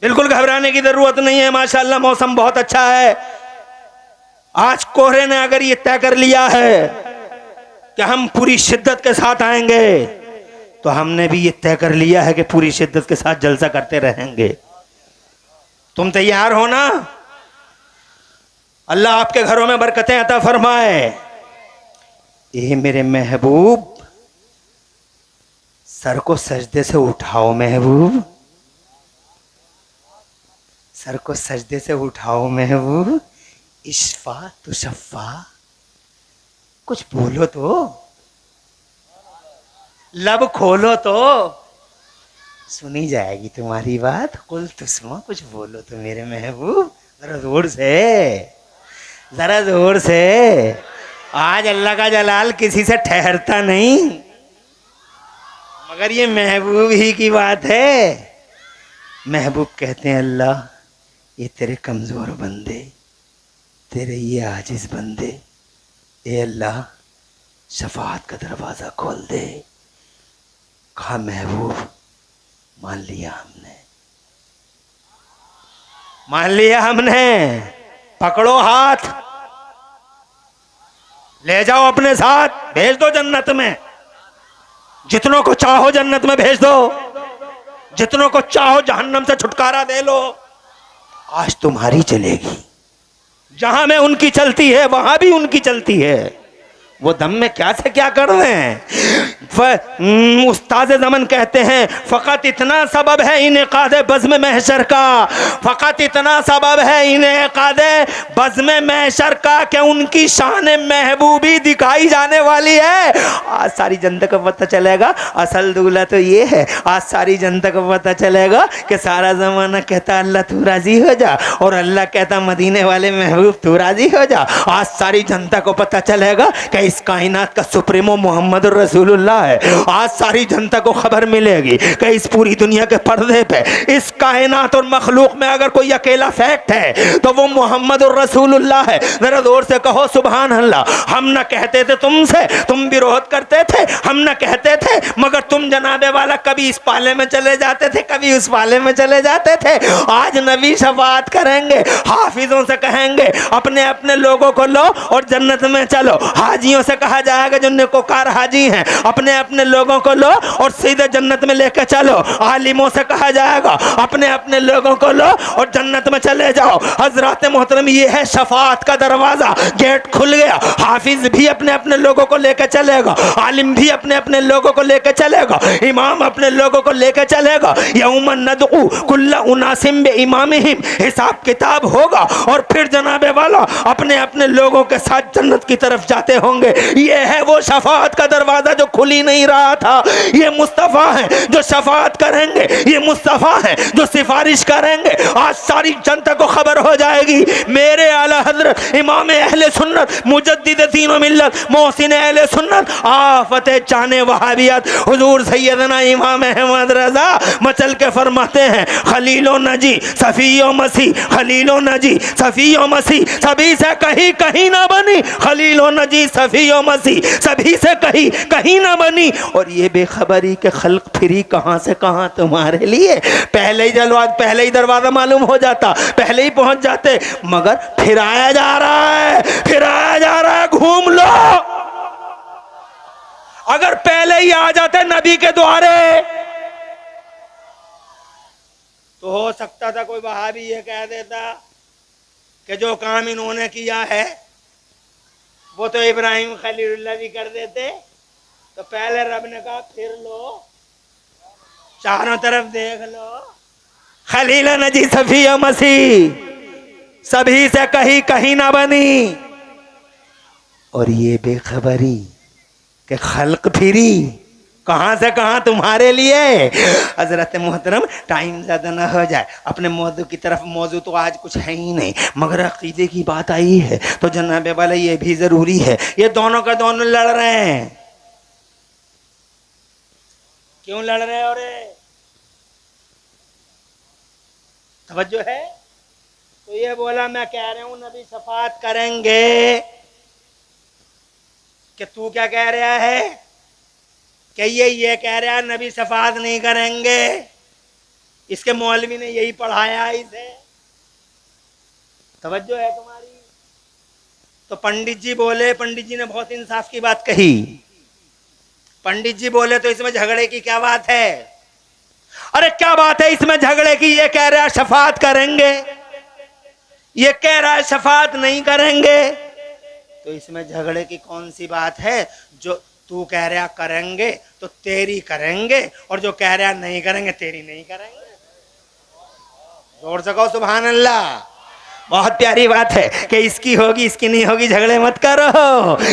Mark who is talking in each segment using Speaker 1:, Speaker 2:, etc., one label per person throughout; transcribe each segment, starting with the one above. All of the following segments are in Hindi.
Speaker 1: बिल्कुल घबराने की जरूरत नहीं है। माशाअल्लाह मौसम बहुत अच्छा है। आज कोहरे ने अगर ये तय कर लिया है कि हम पूरी शिद्दत के साथ आएंगे, तो हमने भी ये तय कर लिया है कि पूरी शिद्दत के साथ जलसा करते रहेंगे। तुम तैयार हो ना? अल्लाह आपके घरों में बरकतें अता फरमाए। ये मेरे महबूब, सर को सजदे से उठाओ महबूब, सर को सजदे से उठाओ महबूब। इश्फा तुशफ़ा, कुछ बोलो तो, लब खोलो तो सुनी जाएगी तुम्हारी बात। कुल तुस्मा, कुछ बोलो तो मेरे महबूब, जरा जोर से, जरा जोर से। आज अल्लाह का जलाल किसी से ठहरता नहीं, मगर ये महबूब ही की बात है। महबूब कहते हैं अल्लाह, ये तेरे कमजोर बंदे, तेरे ये आजिज बंदे, ए अल्लाह शफाअत का दरवाजा खोल दे। कहा महबूब मान लिया हमने, मान लिया हमने, पकड़ो हाथ, ले जाओ अपने साथ, भेज दो जन्नत में। जितनों को चाहो जन्नत में भेज दो, जितनों को चाहो जहन्नम से छुटकारा दे लो। आज तुम्हारी चलेगी, जहां में उनकी चलती है वहां भी उनकी चलती है। वो दम में क्या से क्या कर रहे हैं। उस्ताद ज़मन कहते हैं फ़कत इतना सबब है इनेक़ाद बज़्म महशर का, फ़कत इतना सबब है इनेक़ाद बज़्म महशर का कि उनकी शान महबूबी दिखाई जाने वाली है। आज सारी जनता को पता चलेगा असल दूल्हा तो ये है। आज सारी जनता को पता चलेगा कि सारा ज़माना कहता अल्लाह तू राज़ी हो जा, और अल्लाह कहता मदीने वाले महबूब तू राज़ी हो जा। आज सारी जनता को पता चलेगा कि इस कायनात का सुप्रीमो मोहम्मद रसूलुल्लाह है। आज सारी जनता को खबर मिलेगी कि इस पूरी दुनिया के पर्दे पे इस कायनात और मखलूक में अगर कोई अकेला फैक्ट है तो वो मोहम्मद रसूलुल्लाह है। जरा जोर से कहो सुभान अल्लाह। हम न कहते थे तुमसे, तुम विरोध करते थे, हम न कहते थे, मगर तुम जनाबे वाला कभी इस पाले में चले जाते थे, कभी उस पाले में चले जाते थे। आज नबी शफाअत करेंगे, हाफिजों से कहेंगे अपने अपने लोगों को लो और जन्नत में चलो। हाजियों से कहा जाएगा जो नेकोकार हाजी हैं अपने अपने लोगों को लो और सीधे जन्नत में लेकर चलो। आलिमों से कहा जाएगा अपने अपने लोगों को लो और जन्नत में चले जाओ। हजरत मोहतरम, ये है शफाअत का दरवाजा, गेट खुल गया। हाफिज भी अपने अपने लोगों को लेकर चलेगा, आलिम भी अपने अपने लोगों को लेकर चलेगा, इमाम अपने लोगों को लेकर चलेगा। यौमन नदउ कुल्ला उनासिम बे इमामिहिम, हिसाब किताब होगा और फिर जनाबे वाला अपने अपने लोगों के साथ जन्नत की तरफ जाते होंगे। ये है वो शफाअत का दरवाजा जो खुल ही नहीं रहा था। ये मुस्तफ़ा है जो शफाअत करेंगे, ये मुस्तफ़ा है जो सिफारिश करेंगे। आज सारी जनता को खबर हो जाएगी मेरे आला हजरत इमाम अहले सुन्नत मुजद्दिद दीन व मिल्लत मोहसिन अहले सुन्नत आफत जाने वहाबियत हुजूर सैयदना इमाम अहमद रज़ा मचल के फरमाते हैं खलीलो नजी सफ़ियो मसीह, खलीलो नजी सफ़ियो मसीह, सभी से कहीं कहीं ना बनी। खलीलो नजी सफ़ियो मसीह, सभी से कहीं कहीं ना बनी। और ये बेखबरी के खल्क फिरी कहाँ से कहाँ तुम्हारे लिए। पहले ही जलवा, पहले ही दरवाज़ा मालूम हो जाता, पहले ही पहुंच जाते, मगर फिर आया जा रहा है, फिर आया जा रहा है, घूम लो। अगर पहले ही आ जाते नबी के द्वारे तो हो सकता था कोई वहाबी ये कह देता कि जो काम इन्होंने किया है वो तो इब्राहिम खलीलुल्लाह भी कर देते। तो पहले रब ने कहा फिर लो, चारों तरफ देख लो। खलील नजी सफ़िया मसीह, सभी से कहीं कहीं ना बनी। और ये बेखबरी के खल्क फिरी कहाँ से कहाँ तुम्हारे लिए। हजरत मोहतरम, टाइम ज़्यादा ना हो जाए, अपने मौजू की तरफ। मौजू तो आज कुछ है ही नहीं, मगर अकीदे की बात आई है तो जनाबे वाला ये भी ज़रूरी है। ये दोनों का दोनों लड़ रहे हैं। क्यों लड़ रहे हैं? और तवज्जो है? तो ये बोला मैं कह रहा हूँ नबी शफाअत करेंगे, कि तू क्या कह रहा है कि ये कह रहा है नबी शफाअत नहीं करेंगे। इसके मौलवी ने यही पढ़ाया है इसे। तवज्जो है तुम्हारी? तो पंडित जी बोले, पंडित जी ने बहुत इंसाफ की बात कही। पंडित जी बोले तो इसमें झगड़े की क्या बात है? अरे क्या बात है इसमें झगड़े की? ये कह रहा है शफात करेंगे, ये कह रहा है शफात नहीं करेंगे, तो इसमें झगड़े की कौन सी बात है? जो तू कह रहा करेंगे तो तेरी करेंगे, और जो कह रहा नहीं करेंगे तेरी नहीं करेंगे। जोर से कहो सुभान अल्लाह। बहुत प्यारी बात है कि इसकी होगी इसकी नहीं होगी, झगड़े मत करो।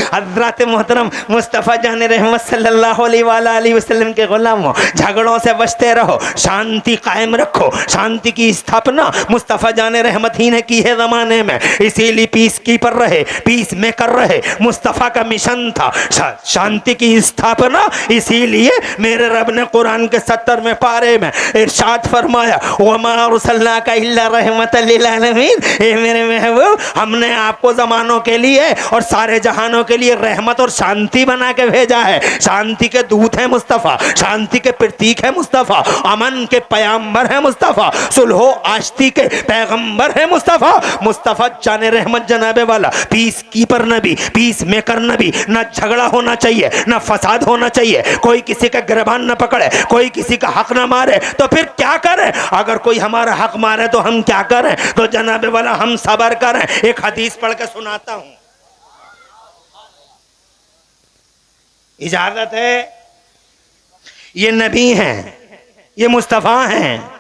Speaker 1: हज़रत मोहतरम मुस्तफ़ा जान रहमत सल्लल्लाहु अलैहि वसल्लम के गुलामों, झगड़ों से बचते रहो, शांति कायम रखो। शांति की स्थापना मुस्तफ़ा जान रहमत ही ने की है ज़माने में, इसीलिए पीस कीपर रहे, पीस मेकर रहे। मुस्तफ़ा का मिशन था शांति की स्थापना, इसीलिए मेरे रब ने कुरान के 70वें पारे में इरशाद फरमाया, वमा अरसलनाका इल्ला रहमतल लिल आलमीन, मेरे महबूब हमने आपको जमानों के लिए और सारे जहानों के लिए रहमत और शांति बना के भेजा है। शांति के दूत है मुस्तफ़ा, शांति के प्रतीक है मुस्तफ़ा, अमन के पैगंबर है मुस्तफ़ा, सुलहो आश्ती के पैगंबर है मुस्तफ़ा। मुस्तफ़ा जाने रहमत जनाबे वाला पीस कीपर नबी, पीस मेकर नबी। ना झगड़ा होना चाहिए, ना फसाद होना चाहिए, कोई किसी का गिरबान न पकड़े, कोई किसी का हक ना मारे। तो फिर क्या करें? अगर कोई हमारा हक मारे तो हम क्या करें? तो जनाबे वाला हम सबर करें। एक हदीस पढ़ के सुनाता हूं, इजाजत है? ये नबी हैं, ये मुस्तफ़ा हैं,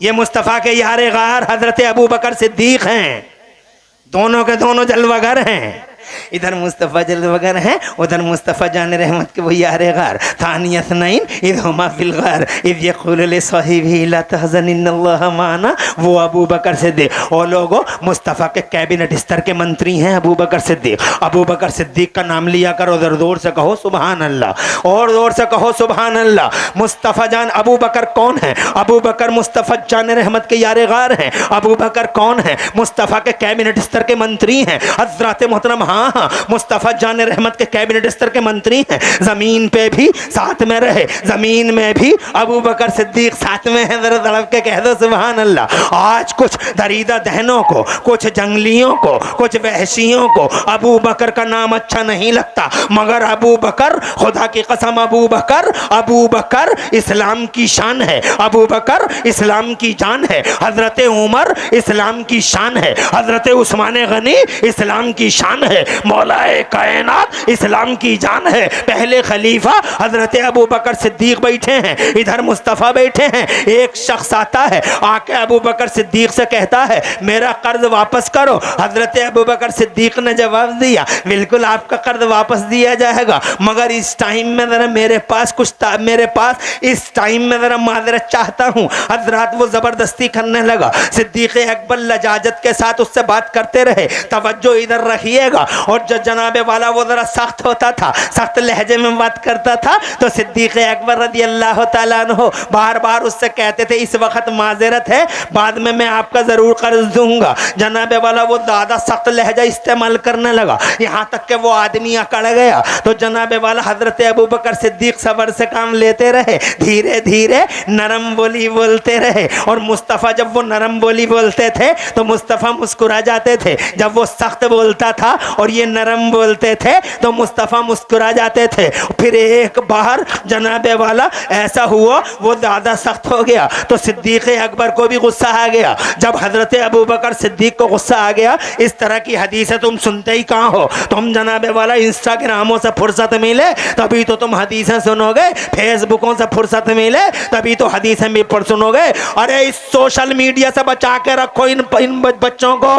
Speaker 1: ये मुस्तफ़ा के यारे गार हजरत अबू बकर सिद्दीक हैं, दोनों के दोनों जलवागर हैं। इधर मुस्तफ़ा जलवागर हैं, उधर मुस्तफ़ा जान रहमत के वो यारे गार। थानी असनैन इद हुमा फिल गार इद यक़ूल लिसाहिबिही ला तहज़न इन्नल्लाह माना, वो अबू बकर सिद्दीक। वो लोगों मुस्तफ़ा के कैबिनेट स्तर के मंत्री हैं अबू बकर सिद्दीक। अबू बकर सिद्दीक का नाम लिया करो, उधर जोर से कहो सुभान अल्लाह, और जोर से कहो सुभान अल्लाह। मुस्तफ़ा जान अबू बकर कौन है? अबू बकर मुस्तफ़ा जान रहमत के यारे गार हैं। अबू बकर कौन है? मुस्तफ़ा के कैबिनेट स्तर के मंत्री हैं हज़रत मोहतरम। हाँ हाँ, मुस्तफ़ा जान रहमत के कैबिनेट स्तर के मंत्री हैं। जमीन पे भी साथ में रहे, जमीन में भी अबू बकर सिद्दीक साथ में है। जरा तड़प के कह दो सुभान अल्लाह। आज कुछ दरीदा दहनों को, कुछ जंगलियों को, कुछ वहशियों को अबू बकर का नाम अच्छा नहीं लगता, मगर अबू बकर, खुदा की कसम अबू बकर इस्लाम की शान है, अबू बकर इस्लाम की जान है, हजरत उमर इस्लाम की शान है, हजरत उस्मान गनी इस्लाम की शान है, मौलाए कायनात इस्लाम की जान है। पहले खलीफा हजरत अबू बकर सिद्दीक बैठे हैं, इधर मुस्तफ़ा बैठे हैं। एक शख्स आता है, आके अबू बकर सिद्दीक से कहता है मेरा कर्ज वापस करो। हजरत अबू बकर सिद्दीक ने जवाब दिया बिल्कुल आपका कर्ज वापस दिया जाएगा, मगर इस टाइम में ज़रा मेरे पास इस टाइम में ज़रा माजरत चाहता हूँ। हजरत वो ज़बरदस्ती करने लगा। सिद्दीक़ अकबर लजाजत के साथ उससे बात करते रहे, तवज्जो इधर रखिएगा। और जो जनाबे वाला वो ज़रा सख्त होता था, सख्त लहजे में बात करता था, तो सिद्दीक़ अकबर रज़ी अल्लाह तआला अन्हु बार बार उससे कहते थे इस वक्त माजरत है, बाद में मैं आपका ज़रूर कर्ज दूंगा। जनाबे वाला वो ज़्यादा सख्त लहजा इस्तेमाल करने लगा, यहाँ तक कि वो आदमी अकड़ गया। तो जनाबे वाला हज़रत अबू बकर सिद्दीक सबर से काम लेते रहे, धीरे धीरे नरम बोली बोलते रहे। और मुस्तफ़ा जब वो नरम बोली बोलते थे तो मुस्तफ़ा मुस्कुरा जाते थे, जब वो सख्त बोलता था और ये नरम बोलते थे तो मुस्तफ़ा मुस्कुरा जाते थे। फिर एक बार जनाबे वाला ऐसा हुआ वो ज़्यादा सख्त हो गया, तो सिद्दीक़ अकबर को भी गुस्सा आ गया। जब हज़रत अबू बकर सिद्दीक को गुस्सा आ गया, इस तरह की हदीसें तुम सुनते ही कहाँ हो? तुम जनाबे वाला इंस्टाग्रामों से फुर्सत मिले तभी तो तुम हदीसें सुनोगे, फेसबुकों से फुर्सत मिले तभी तो हदीसें भी सुनोगे। अरे इस सोशल मीडिया से बचा के रखो इन बच्चों को,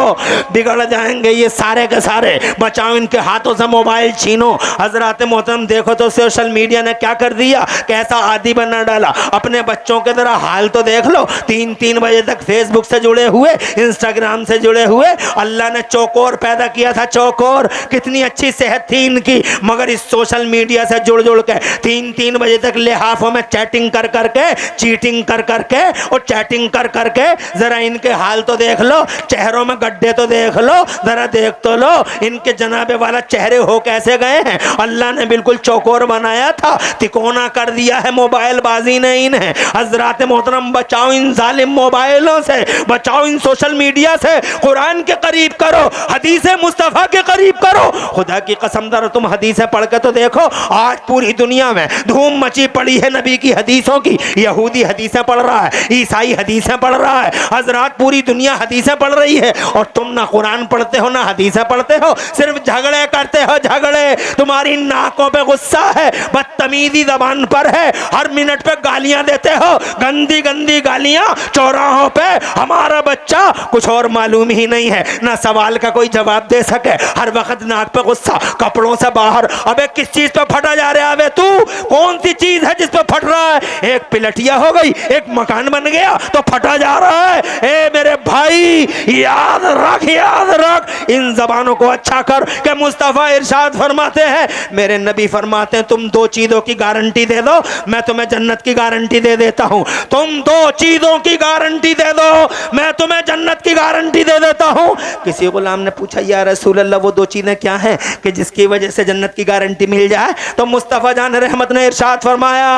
Speaker 1: बिगड़ जाएंगे ये सारे के सारे। बचाओ, इनके हाथों से मोबाइल छीनो। हजरत मोहतरम देखो तो सोशल मीडिया ने क्या कर दिया, कैसा आदि बना डाला। अपने बच्चों के जरा हाल तो देख लो, 3-3 बजे तक फेसबुक से जुड़े हुए, इंस्टाग्राम से जुड़े हुए। अल्लाह ने चौकोर पैदा किया था, चौकोर, कितनी अच्छी सेहत थी इनकी, मगर इस सोशल मीडिया से जुड़ के 3-3 बजे तक लिहाफों में चैटिंग कर करके, चीटिंग कर करके और चैटिंग कर करके जरा इनके हाल तो देख लो, चेहरों में गड्ढे तो देख लो, जरा देख तो लो। इन इनके जनाबे वाला चेहरे हो कैसे गए हैं? अल्लाह ने बिल्कुल चौकोर बनाया था, तिकोना कर दिया है मोबाइल बाजी ने इन्हें। हजरात मोहतरम, बचाओ इन जालिम मोबाइलों से, बचाओ इन सोशल मीडिया से, कुरान के करीब करो, हदीस मुस्तफ़ा के करीब करो। खुदा की कसम दर तुम हदीसें पढ़ के तो देखो, आज पूरी दुनिया में धूम मची पड़ी है नबी की हदीसों की। यहूदी हदीसें पढ़ रहा है, ईसाई हदीसें पढ़ रहा है, हजरात पूरी दुनिया हदीसें पढ़ रही है, और तुम ना कुरान पढ़ते हो ना हदीसें पढ़ते हो, सिर्फ झगड़े करते हो झगड़े। तुम्हारी नाकों पे गुस्सा है, बदतमीजी जबान पर है, हर मिनट पे गालियां देते हो, गंदी गंदी गालियां चौराहों पे। हमारा बच्चा कुछ और मालूम ही नहीं है, ना सवाल का कोई जवाब दे सके, हर वक्त नाक पे गुस्सा, कपड़ों से बाहर। अबे किस चीज पे फटा जा रहा है? अबे तू कौन सी चीज है जिस पे फट रहा है? एक पिलटिया हो गई, एक मकान बन गया तो फटा जा रहा है। ए मेरे भाई, याद रख इन जबानों को अच्छा कर कि मुस्तफा इरशाद फरमाते हैं, मेरे नबी फरमाते हैं, तुम दो चीजों की गारंटी दे दो, मैं तुम्हें जन्नत की गारंटी दे देता हूं। तुम दो चीजों की गारंटी दे दो, मैं तुम्हें जन्नत की गारंटी दे देता हूं। किसी गुलाम ने पूछा, या रसूल अल्लाह, वो दो चीजें क्या हैं कि जिसकी वजह से जन्नत की गारंटी मिल जाए? तो मुस्तफा जान रहमत ने इरशाद फरमाया,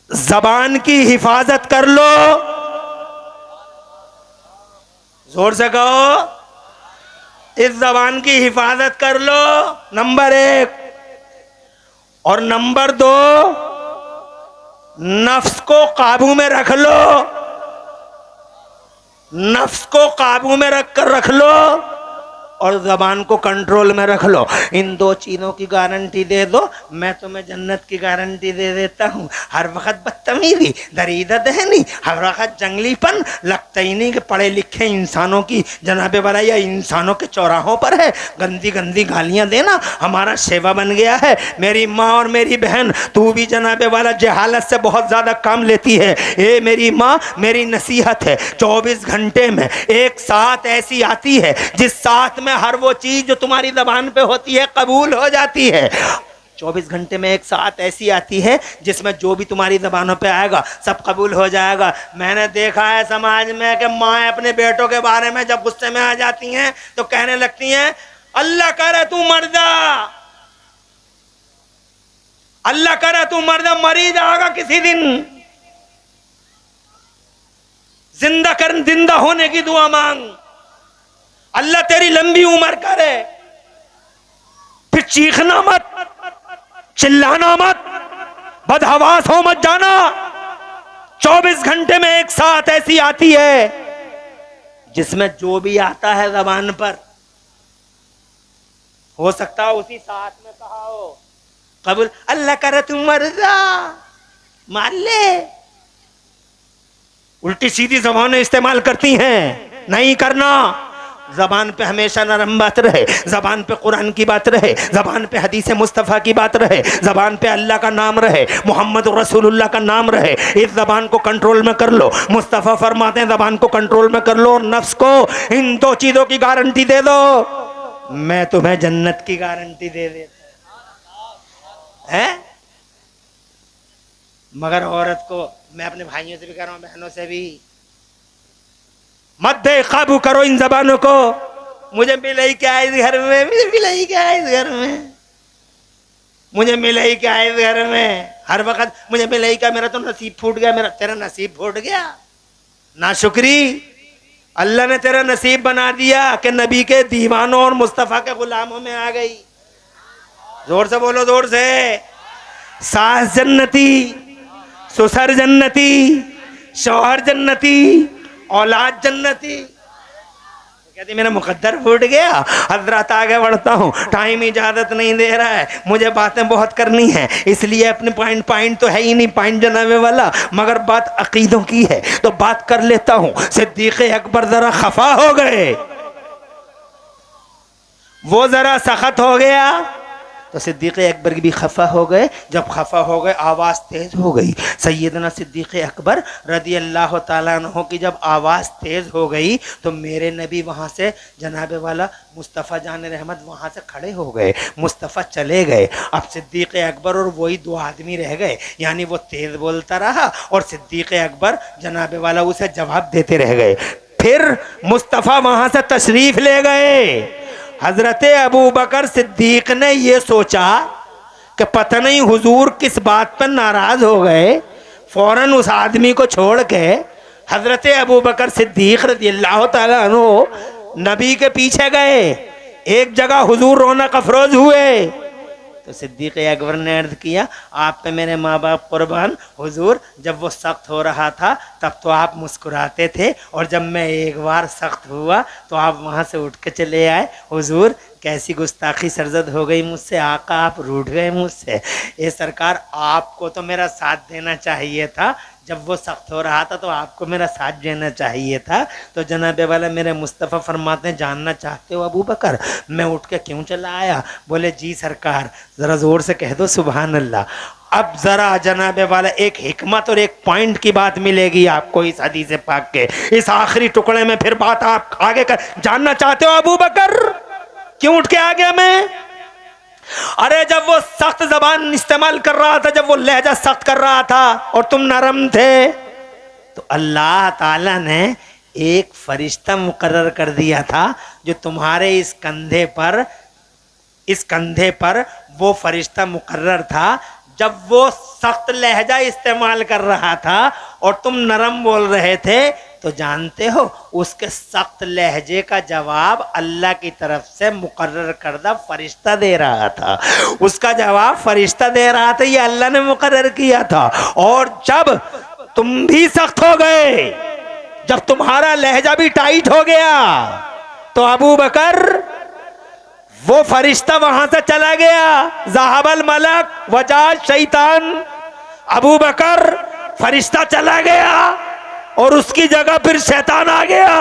Speaker 1: जबान की हिफाजत कर लो। जोर से कहो, इस जबान की हिफाजत कर लो, नंबर 1। और नंबर 2, नफ्स को काबू में रख लो, नफ्स को काबू में रख लो, और जबान को कंट्रोल में रख लो। इन दो चीज़ों की गारंटी दे दो, मैं तुम्हें जन्नत की गारंटी दे देता हूँ। हर वक्त बदतमीजी, दरीदा दहनी, हर वक्त जंगलीपन, लगता ही नहीं कि पढ़े लिखे इंसानों की जनाबे वाला या इंसानों के चौराहों पर है। गंदी गंदी गालियाँ देना हमारा सेवा बन गया है। मेरी माँ और मेरी बहन, तू भी जनाबे वाला जहालत से बहुत ज़्यादा काम लेती है। ए मेरी माँ, मेरी नसीहत है, 24 घंटे में एक साथ ऐसी आती है जिस साथ में हर वो चीज जो तुम्हारी जबान पे होती है कबूल हो जाती है। 24 घंटे में एक साथ ऐसी आती है जिसमें जो भी तुम्हारी जबानों पे आएगा सब कबूल हो जाएगा। मैंने देखा है समाज में कि माँ अपने बेटों के बारे में जब गुस्से में आ जाती हैं तो कहने लगती हैं, अल्लाह करे तू मर जा, अल्लाह करे तू मर जा, मरी जाएगा किसी दिन, जिंदा होने की दुआ मांग, अल्लाह तेरी लंबी उम्र करे। फिर चीखना मत, चिल्लाना मत, बदहवास हो मत जाना। 24 घंटे में एक साथ ऐसी आती है जिसमें जो भी आता है जबान पर, हो सकता है उसी साथ में कहा हो, कबूल, अल्लाह करे तू मर जा, मार ले। उल्टी सीधी जबानें इस्तेमाल करती हैं, नहीं करना। जबान पे हमेशा नरम बात रहे, जबान पे कुरान की बात रहे, जबान पे हदीस मुस्तफ़ा की बात रहे, जबान पे अल्लाह का नाम रहे, मोहम्मद रसूलुल्लाह का नाम रहे। इस जबान को कंट्रोल में कर लो। मुस्तफ़ा फरमाते हैं जबान को कंट्रोल में कर लो और नफ्स को इन दो चीज़ों की गारंटी दे दो, मैं तुम्हें जन्नत की गारंटी दे देता है। मगर औरत को, मैं अपने भाइयों से भी कह रहा हूँ, बहनों से भी, मत दे, काबू करो इन जबानों को। मुझे मिला ही क्या है इस घर में, मुझे मिला ही क्या है इस घर में, मुझे मिला ही क्या है इस घर में, हर वक्त मुझे मिला ही क्या, मेरा तो नसीब फूट गया, मेरा, तेरा नसीब फूट गया। ना शुक्री, अल्लाह ने तेरा नसीब बना दिया कि नबी के दीवानों और मुस्तफ़ा के गुलामों में आ गई। जोर से बोलो, जोर से। सास जन्नती, ससुर जन्नती, शौहर जन्नती, औलाद जन्नती। कहती मेरा मुकद्दर फूट गया। हजरत आगे बढ़ता हूँ, टाइम इजाजत नहीं दे रहा है, मुझे बातें बहुत करनी है, इसलिए अपने पॉइंट तो है ही नहीं पॉइंट जनाबे वाला, मगर बात अकीदों की है तो बात कर लेता हूँ। सिद्दीक़ अकबर जरा खफा हो गए, वो जरा सख्त हो गया तो सिद्दीक़ अकबर भी खफा हो गए। जब खफा हो गए आवाज़ तेज़ हो गई। सैयदना सिद्दीक़ अकबर रदी अल्लाह ताला अन्हु की जब आवाज़ तेज़ हो गई तो मेरे नबी वहाँ से जनाबे वाला मुस्तफ़ा जान रहमत वहाँ से खड़े हो गए, मुस्तफ़ा चले गए। अब सिद्दीक़ अकबर और वही दो आदमी रह गए, यानी वो तेज़ बोलता रहा और सिद्दीक़ अकबर जनाबे वाला उसे जवाब देते रह गए। फिर मुस्तफ़ा वहां से तशरीफ ले गए। हजरत अबू बकर सिद्दीक ने ये सोचा कि पता नहीं हुजूर किस बात पर नाराज हो गए, फौरन उस आदमी को छोड़ के हजरत अबू बकर सिद्दीक रज़ियल्लाहु ताला अन्हु नबी के पीछे गए। एक जगह हुजूर रौनक अफरोज हुए तो सिद्दीक अकबर ने अर्ज किया, आप पे मेरे माँ बाप कुर्बान, हुजूर जब वो सख्त हो रहा था तब तो आप मुस्कुराते थे, और जब मैं एक बार सख्त हुआ तो आप वहाँ से उठ के चले आए। हुजूर कैसी गुस्ताखी सरजद हो गई मुझसे, आका आप रूठ गए मुझसे। ये सरकार आपको तो मेरा साथ देना चाहिए था, जब वो सख्त हो रहा था तो आपको मेरा साथ देना चाहिए था। तो जनाब वाला मेरे मुस्तफ़ा फरमाते हैं, जानना चाहते हो अबू बकर मैं उठ के क्यों चला आया? बोले जी सरकार, ज़रा ज़ोर से कह दो सुभान अल्लाह। अब ज़रा जनाब वाला एक हिकमत और एक पॉइंट की बात मिलेगी आपको इस हदीस पाक के इस आखिरी टुकड़े में। फिर बात आप आगे कर जानना चाहते हो अबू बकर क्यों उठ के आ गया मैं? अरे जब वो सख्त जबान इस्तेमाल कर रहा था, जब वो लहजा सख्त कर रहा था और तुम नरम थे, तो अल्लाह ताला ने एक फरिश्ता मुकर्रर कर दिया था जो तुम्हारे इस कंधे पर वो फरिश्ता मुकर्रर था। जब वो सख्त लहजा इस्तेमाल कर रहा था और तुम नरम बोल रहे थे, तो जानते हो उसके सख्त लहजे का जवाब अल्लाह की तरफ से मुकर्रर करदा फरिश्ता दे रहा था। उसका जवाब फरिश्ता दे रहा था, ये अल्लाह ने मुकर्रर किया था। और जब तुम भी सख्त हो गए, जब तुम्हारा लहजा भी टाइट हो गया, तो अबू बकर वो फरिश्ता वहां से चला गया। ज़हाबल मलक वजाज शैतान, अबू बकर फरिश्ता चला गया और उसकी जगह फिर शैतान आ गया।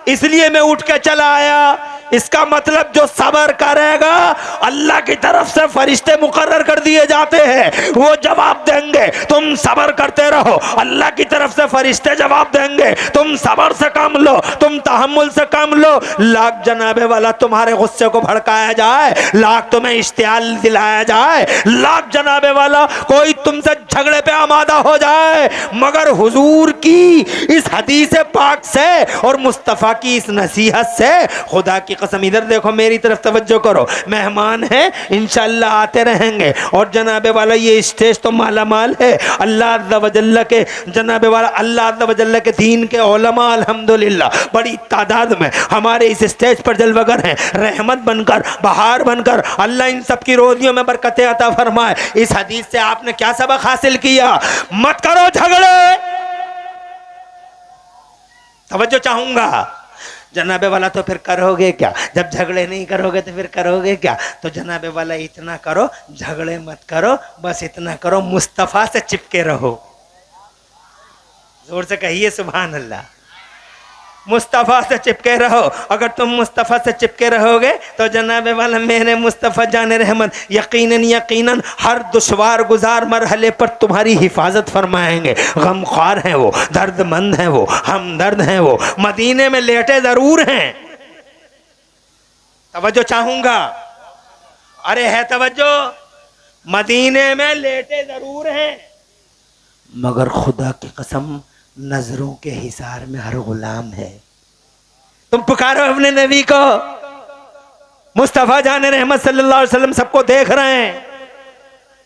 Speaker 1: इसलिए मैं उठ के चला आया। इसका मतलब जो सब्र करेगा अल्लाह की तरफ से फरिश्ते मुकर्रर कर दिए जाते हैं, वो जवाब देंगे। तुम सब्र करते रहो, अल्लाह की तरफ से फरिश्ते जवाब देंगे। तुम सब्र से काम लो, तुम तहम्मुल से काम लो। लाख जनाबे वाला तुम्हारे गुस्से को भड़काया जाए, लाख तुम्हें इश्तियाल दिलाया जाए, लाख जनाबे वाला कोई तुमसे झगड़े पे आमादा हो जाए, मगर हुजूर की इस हदीस पाक से और मुस्तफ़ा की इस नसीहत से, खुदा की कसम इधर देखो, मेरी तरफ तवज्जो करो, मेहमान हैं इंशाअल्लाह आते रहेंगे। और जनाबे वाला ये स्टेज तो माला माल है अल्लाह अज़्ज़ा व जल्ल के, जनाबे वाला अल्लाह अज़्ज़ा व जल्ल के दीन के उलमा अल्हम्दुलिल्लाह बड़ी तादाद में हमारे इस स्टेज पर जलवगर हैं। रहमत बनकर, बहार बनकर अल्लाह इन सब की रोजियों में बरकतें अता फरमाए। इस हदीस से आपने क्या सबक हासिल किया? मत करो झगड़े। तवज्जो चाहूंगा जनाबे वाला, तो फिर करोगे क्या? जब झगड़े नहीं करोगे तो फिर करोगे क्या? तो जनाबे वाला इतना करो, झगड़े मत करो, बस इतना करो, मुस्तफ़ा से चिपके रहो। जोर से कहिए सुभान अल्लाह। मुस्तफ़ा से चिपके रहो। अगर तुम मुस्तफ़ा से चिपके रहोगे तो जनाबे वाला मेरे मुस्तफ़ा जान रहमत यकीनन हर दुश्वार गुजार मरहले पर तुम्हारी हिफाजत फरमाएंगे। गमख्वार हैं वो, दर्दमंद हैं वो, हमदर्द हैं वो, मदीने में लेटे ज़रूर हैं। तवज्जो चाहूँगा, अरे है तवज्जो, मदीने में लेटे ज़रूर हैं, मगर खुदा की कसम नजरों के हिसार में हर गुलाम है। तुम पुकारो अपने नबी को, मुस्तफ़ा जान रहमत सल्लल्लाहु अलैहि वसल्लम सबको देख रहे हैं,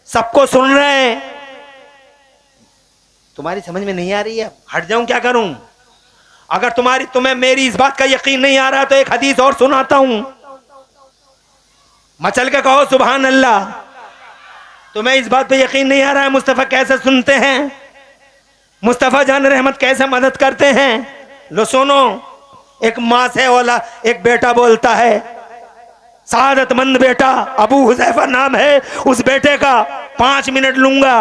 Speaker 1: सबको सुन रहे हैं। तुम्हारी समझ में नहीं आ रही है, हट जाऊं क्या करूं? अगर तुम्हें मेरी इस बात का यकीन नहीं आ रहा तो एक हदीस और सुनाता हूं, मचल के कहो सुभान अल्लाह। तुम्हें इस बात पे यकीन नहीं आ रहा है मुस्तफ़ा कैसे सुनते हैं, मुस्तफ़ा जान रहमत कैसे मदद करते हैं? लो सुनो। एक माँ से औला एक बेटा बोलता है, सादतमंद बेटा, अबू हुज़ैफा नाम है उस बेटे का, 5 मिनट लूंगा।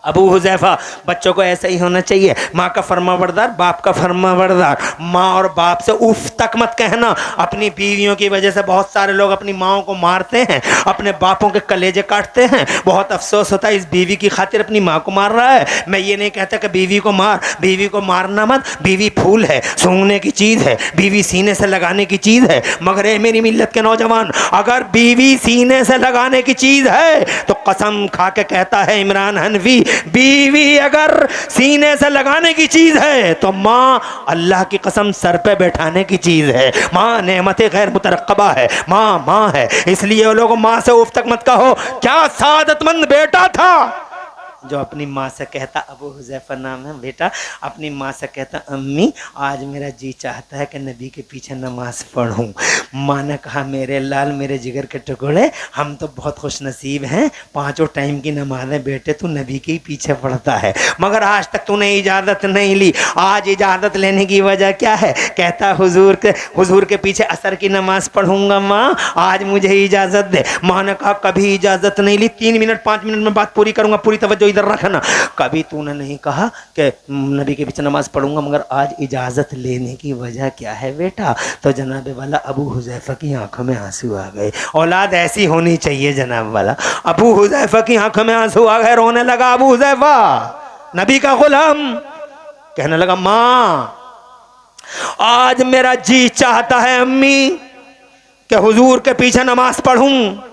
Speaker 1: अबू हुज़ैफा, बच्चों को ऐसा ही होना चाहिए, माँ का फरमाबरदार, बाप का फरमाबरदार। माँ और बाप से उफ तक मत कहना। अपनी बीवियों की वजह से बहुत सारे लोग अपनी माँओं को मारते हैं, अपने बापों के कलेजे काटते हैं। बहुत अफसोस होता है, इस बीवी की खातिर अपनी माँ को मार रहा है। मैं ये नहीं कहता कि बीवी को मार, बीवी को मारना मत। बीवी फूल है, सूंघने की चीज़ है, बीवी सीने से लगाने की चीज़ है। मगर ए मेरी मिल्लत के नौजवान, अगर बीवी सीने से लगाने की चीज़ है तो कसम खा के कहता है इमरान हनफी, बीवी अगर सीने से लगाने की चीज है तो माँ अल्लाह की कसम सर पे बैठाने की चीज है। माँ नेमत गैर मुतरक्कबा है, माँ माँ है। इसलिए वो लोग माँ से उफ तक मत कहो। क्या सादतमंद बेटा था जो अपनी माँ से कहता, अबू हुज़ैफा नाम है बेटा, अपनी माँ से कहता अम्मी आज मेरा जी चाहता है कि नबी के पीछे नमाज पढ़ूं। माँ ने कहा मेरे लाल मेरे जिगर के टुकड़े, हम तो बहुत खुश नसीब हैं, 5 टाइम की नमाज़ें बेटे तू नबी के ही पीछे पढ़ता है, मगर आज तक तूने इजाज़त नहीं ली। आज इजाज़त लेने की वजह क्या है? कहता हुजूर के पीछे असर की नमाज पढ़ूंगा माँ, आज मुझे इजाज़त दे। माँ ने कहा कभी इजाज़त नहीं ली, 3 मिनट 5 मिनट में बात पूरी करूंगा, पूरी तवज्जो इधर रखना। कभी तूने नहीं कहा कि नबी के पीछे नमाज पढ़ूंगा, मगर आज इजाज़त लेने की वजह क्या है बेटा? तो जनाब वाला अबू हुज़ैफा की आंखों में आंसू आ गए। औलाद ऐसी होनी चाहिए जनाब वाला। अबू हुज़ैफा की आंखों में आंसू आ गए, रोने लगा अबू हुज़ैफा नबी का गुलाम। कहने लगा माँ आज मेरा जी चाहता है अम्मी कि हुजूर के पीछे नमाज पढ़ूं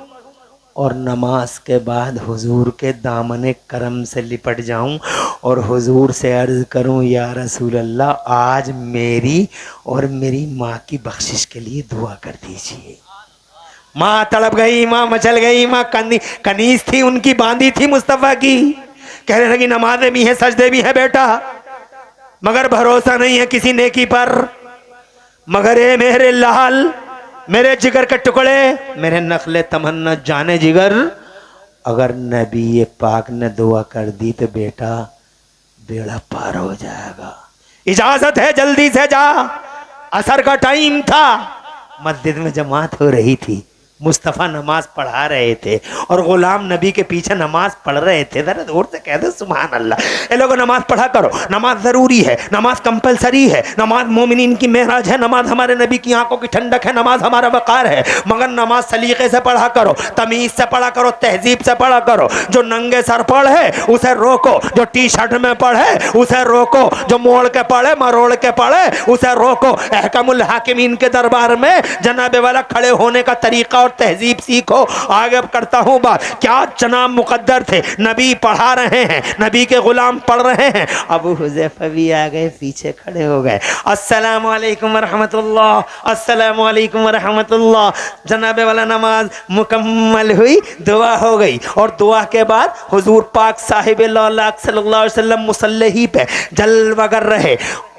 Speaker 1: और नमाज के बाद हुजूर के दामने करम से लिपट जाऊं और हुजूर से अर्ज करूं या रसूल अल्लाह आज मेरी और मेरी माँ की बख्शिश के लिए दुआ कर दीजिए। माँ तड़प गई, माँ मचल गई, माँ कनीज थी उनकी, बांधी थी मुस्तफ़ा की। कहने लगी नमाजें भी हैं सजदे भी हैं बेटा, मगर भरोसा नहीं है किसी नेकी पर। मगर ए मेरे लाल मेरे जिगर के टुकड़े, मेरे नखले तमन्ना जाने जिगर, अगर नबी पाक ने दुआ कर दी तो बेटा बेड़ा पार हो जाएगा। इजाजत है जल्दी से जा। असर का टाइम था, मस्जिद में जमात हो रही थी, मुस्तफ़ा नमाज पढ़ा रहे थे और गुलाम नबी के पीछे नमाज पढ़ रहे थे। जरा जोर से कह दो सुभान अल्लाह। ये लोगों नमाज पढ़ा करो, नमाज ज़रूरी है, नमाज कंपलसरी है, नमाज मोमिनीन की मेराज है, नमाज हमारे नबी की आंखों की ठंडक है, नमाज हमारा वक़ार है, मगर नमाज सलीके से पढ़ा करो, तमीज़ से पढ़ा करो, तहजीब से पढ़ा करो। जो नंगे सर पढ़े उसे रोको, जो टी शर्ट में पढ़े उसे रोको, जो मोड़ के पढ़े मरोड़ के पढ़े उसे रोको। अहकामुल हाकिमीन के दरबार में जनाबे वाला खड़े होने का तरीका तहजीब सीखो। आगे करता हूं बात। क्या जनाब मुकद्दर थे, नबी पढ़ा रहे हैं, नबी के गुलाम पढ़ रहे हैं। अबू हुज़ैफा भी आ गए, पीछे खड़े हो गए। अस्सलामु अलैकुम व रहमतुल्लाह, अस्सलामु अलैकुम व रहमतुल्लाह। जनाबे वाला नमाज मुकम्मल हुई, दुआ हो गई और दुआ के बाद हुजूर पाक साहिब सल्लल्लाहु अलैहि वसल्लम मुसल्लही पे जलवा कर रहे।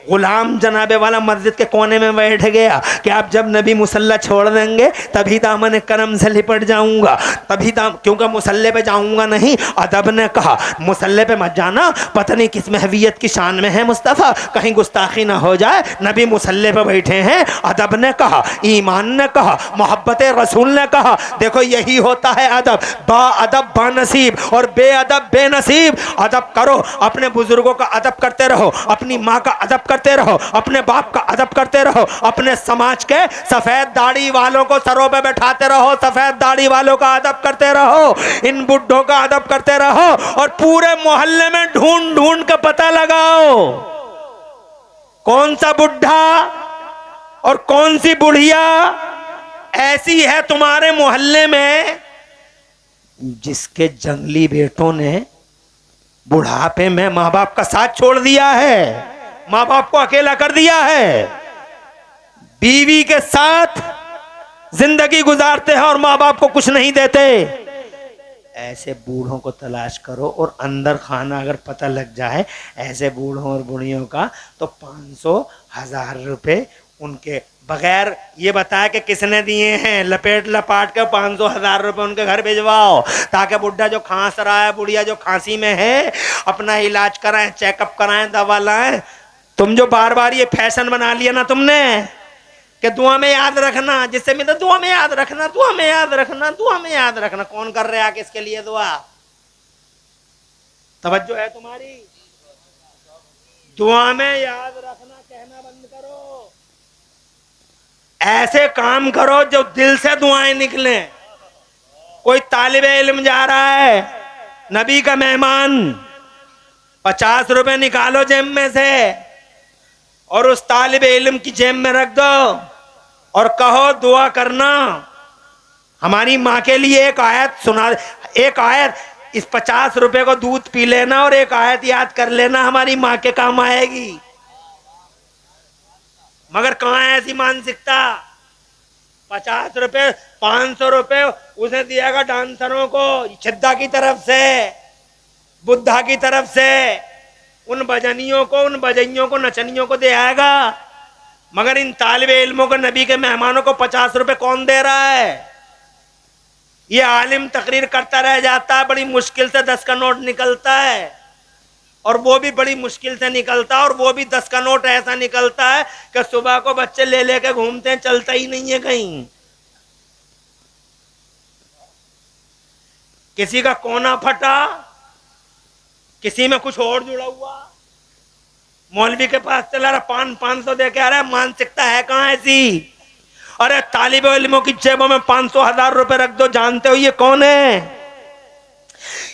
Speaker 1: गुलाम जनाबे वाला मस्जिद के कोने में बैठ गया कि आप जब नबी मुसल्ला छोड़ देंगे तभी दामन करम से लिपट जाऊंगा, तभी क्योंकि मुसल्ले पे जाऊंगा नहीं। अदब ने कहा मुसल्ले पे मत जाना, पता नहीं किस महवियत की शान में है मुस्तफ़ा, कहीं गुस्ताखी ना हो जाए, नबी मुसल्ले पे बैठे हैं। अदब ने कहा, ईमान ने कहा, मोहब्बत रसूल ने कहा। देखो यही होता है अदब। बा अदब बानसीब और बेअदब बेनसीब। अदब करो, अपने बुजुर्गों का अदब करते रहो, अपनी माँ का अदब करते रहो, अपने बाप का अदब करते रहो, अपने समाज के सफेद दाढ़ी वालों को सरों पे बैठाते रहो, सफेद दाढ़ी वालों का अदब करते रहो, इन बुड्ढों का अदब करते रहो और पूरे मोहल्ले में ढूंढ ढूंढ के पता लगाओ कौन सा बुढ़ा और कौन सी बुढ़िया ऐसी है तुम्हारे मोहल्ले में जिसके जंगली बेटों ने बुढ़ापे में माँ बाप का साथ छोड़ दिया है, माँ बाप को अकेला कर दिया है, बीवी के साथ जिंदगी गुजारते हैं और माँ बाप को कुछ नहीं देते। ऐसे बूढ़ों को तलाश करो और अंदर खाना अगर पता लग जाए ऐसे बूढ़ों और बूढ़ियों का तो 500,000 रुपए उनके बगैर ये बताया कि किसने दिए हैं, लपेट लपाट के 500,000 रुपए उनके घर भिजवाओ, ताकि बुढ़ा जो खांस रहा है, बुढ़िया जो खांसी में है, अपना इलाज कराएं, चेकअप कराएं, दवा लाएं। तुम जो बार बार ये फैशन बना लिया ना तुमने कि दुआ में याद रखना, जिससे मिलता दुआ में याद रखना, दुआ में याद रखना, दुआ में याद रखना। कौन कर रहे हैं किसके लिए दुआ? तवज्जो है तुम्हारी? दुआ में याद रखना कहना बंद करो, ऐसे काम करो जो दिल से दुआएं निकले। कोई तालिबे इल्म जा रहा है, नबी का मेहमान, 50 रुपए निकालो जेब में से और उस तालिबे इल्म की जेब में रख दो और कहो दुआ करना। हमारी माँ के लिए एक आयत सुना, एक आयत इस 50 रुपए को दूध पी लेना और एक आयत याद कर लेना, हमारी माँ के काम आएगी। मगर कहाँ है ऐसी मानसिकता? 50 रुपए 500 रुपए उसे दिएगा डांसरों को, छिद्दा की तरफ से, बुद्धा की तरफ से, उन भजनियों को, उन भजनियों को, नचनियों को दे आएगा। मगर इन तालिबे इल्मों को, नबी के मेहमानों को 50 रुपए कौन दे रहा है? ये आलिम तकरीर करता रह जाता है, बड़ी मुश्किल से 10 का नोट निकलता है, और वो भी बड़ी मुश्किल से निकलता है, और वो भी 10 का नोट ऐसा निकलता है कि सुबह को बच्चे ले लेके घूमते हैं, चलता ही नहीं है कहीं। किसी का कोना फटा, किसी में कुछ और जुड़ा हुआ, मौलवी के पास चला रहा, 500 दे के आ रहा है। मानसिकता है कहां ऐसी? अरे तालिबे इल्मों की जेबों में 500,000 रुपए रख दो। जानते हो ये कौन है?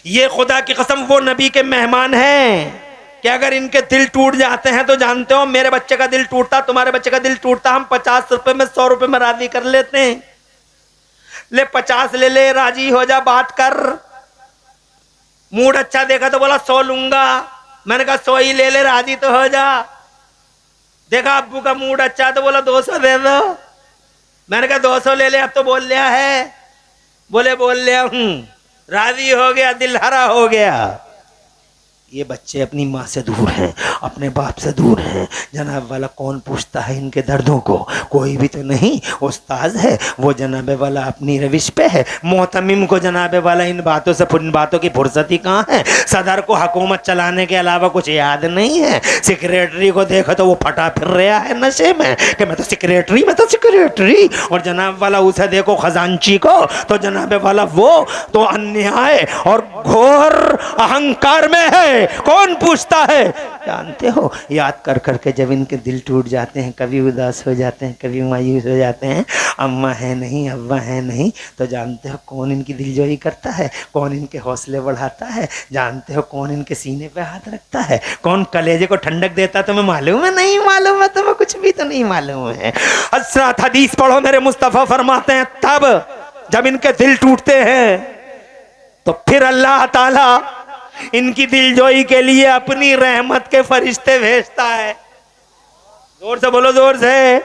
Speaker 1: ये खुदा की कसम वो नबी के मेहमान हैं कि अगर इनके दिल टूट जाते हैं तो जानते हो, मेरे बच्चे का दिल टूटता, तुम्हारे बच्चे का दिल टूटता, हम 50 रुपए में 100 रुपए में राजी कर लेते हैं। ले 50 ले ले, राजी हो जा, बात कर। मूड अच्छा देखा तो बोला 100 लूंगा, मैंने कहा 100 ही ले ले, राजी तो हो जा। देखा अब्बू का मूड अच्छा तो बोला 200 दे दो, मैंने कहा 200 ले ले, अब तो बोल लिया है, बोले बोल लिया हूं, राजी हो गया, दिल हरा हो गया। ये बच्चे अपनी माँ से दूर हैं, अपने बाप से दूर हैं। जनाब वाला कौन पूछता है इनके दर्दों को? कोई भी तो नहीं। उस्ताद है वो जनाब वाला अपनी रविश पे है। मोहतमिम को जनाब वाला इन बातों की फुर्सती कहाँ है? सदर को हुकूमत चलाने के अलावा कुछ याद नहीं है। सेक्रेटरी को देखो तो वो फटा फिर रहा है नशे में कि मैं तो सेक्रेटरी, और जनाब वाला उसे देखो खजांची को तो जनाब वाला वो तो अन्याय और घोर अहंकार में है। कौन पूछता है? जानते हो, याद कर करके जब इनके दिल टूट जाते हैं, कभी उदास हो जाते हैं, कभी मायूस हो जाते हैं, अम्मा है नहीं, अब्बा है नहीं, तो जानते हो कौन इनकी दिलजोई करता है? कौन इनके हौसले बढ़ाता है? जानते हो कौन इनके सीने पे हाथ रखता है? कौन कलेजे को ठंडक देता है? तुम्हें मालूम है? नहीं मालूम है तुम्हें? कुछ भी तो नहीं मालूम है। हज़रत हदीस पढ़ो, मेरे मुस्तफ़ा फरमाते हैं तब जब इनके दिल टूटते हैं तो फिर अल्लाह ताला इनकी दिलजोई के लिए अपनी रहमत के फरिश्ते भेजता है। जोर से बोलो, जोर से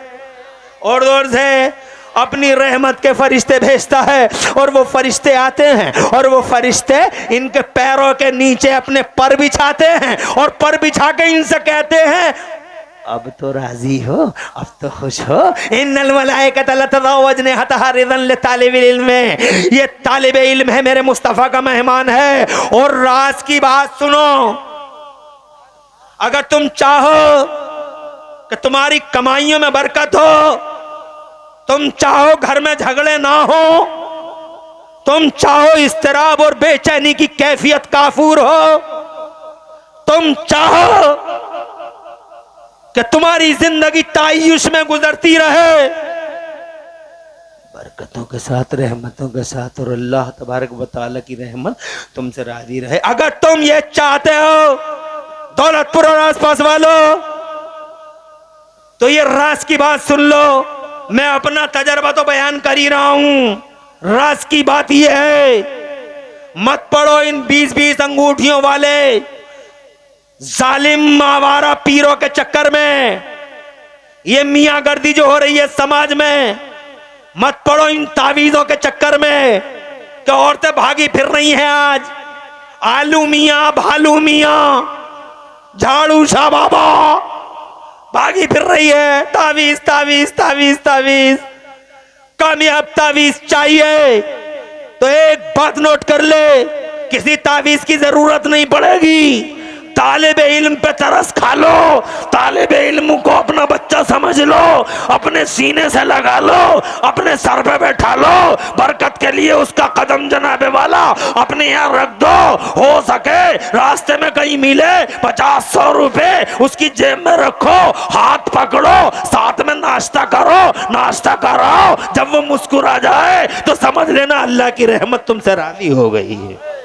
Speaker 1: और जोर से। अपनी रहमत के फरिश्ते भेजता है, और वो फरिश्ते आते हैं और वो फरिश्ते इनके पैरों के नीचे अपने पर बिछाते हैं, और पर बिछा के इनसे कहते हैं अब तो राजी हो, अब तो खुश हो। इन्नल मलाइकत लतज़उ अजनिहतहा रिज़न लितालिबिल इल्म। ये तालिबे इल्म है, मेरे मुस्तफ़ा का मेहमान है। और राज की बात सुनो, अगर तुम चाहो कि तुम्हारी कमाइयों में बरकत हो, तुम चाहो घर में झगड़े ना हो, तुम चाहो इस्तिराब और बेचैनी की कैफियत काफूर हो, तुम चाहो कि तुम्हारी जिंदगी तायुश में गुजरती रहे बरकतों के साथ, रहमतों के साथ, और अल्लाह तबारक व तआला की रहमत तुमसे राजी रहे, अगर तुम ये चाहते हो दौलतपुर और आसपास वालों, तो ये राज की बात सुन लो। मैं अपना तजर्बा तो बयान कर ही रहा हूं। राज की बात यह है, मत पड़ो इन 20-20 अंगूठियों वाले जालिम आवारा पीरों के चक्कर में। ये मियां गर्दी जो हो रही है समाज में, मत पड़ो इन तावीजों के चक्कर में कि औरतें भागी फिर रही हैं आज। आलू मियां, भालू मियां, झाड़ू शाह बाबा भागी फिर रही है। तावीज तावीज तावीज तावीज, कामयाब तावीज चाहिए तो एक बात नोट कर ले, किसी तावीज की जरूरत नहीं पड़ेगी। तालिबे इल्म पे तरस खा लो, तालिबे इल्म को अपना बच्चा समझ लो, अपने सीने से लगा लो, अपने सर पे बैठा लो, बरकत के लिए उसका कदम जनाबे वाला अपने यहाँ रख दो। हो सके रास्ते में कहीं मिले 50-100 रुपए उसकी जेब में रखो, हाथ पकड़ो, साथ में नाश्ता करो, नाश्ता कराओ। जब वो मुस्कुरा जाए तो समझ लेना अल्लाह की रहमत तुमसे राजी हो गई है।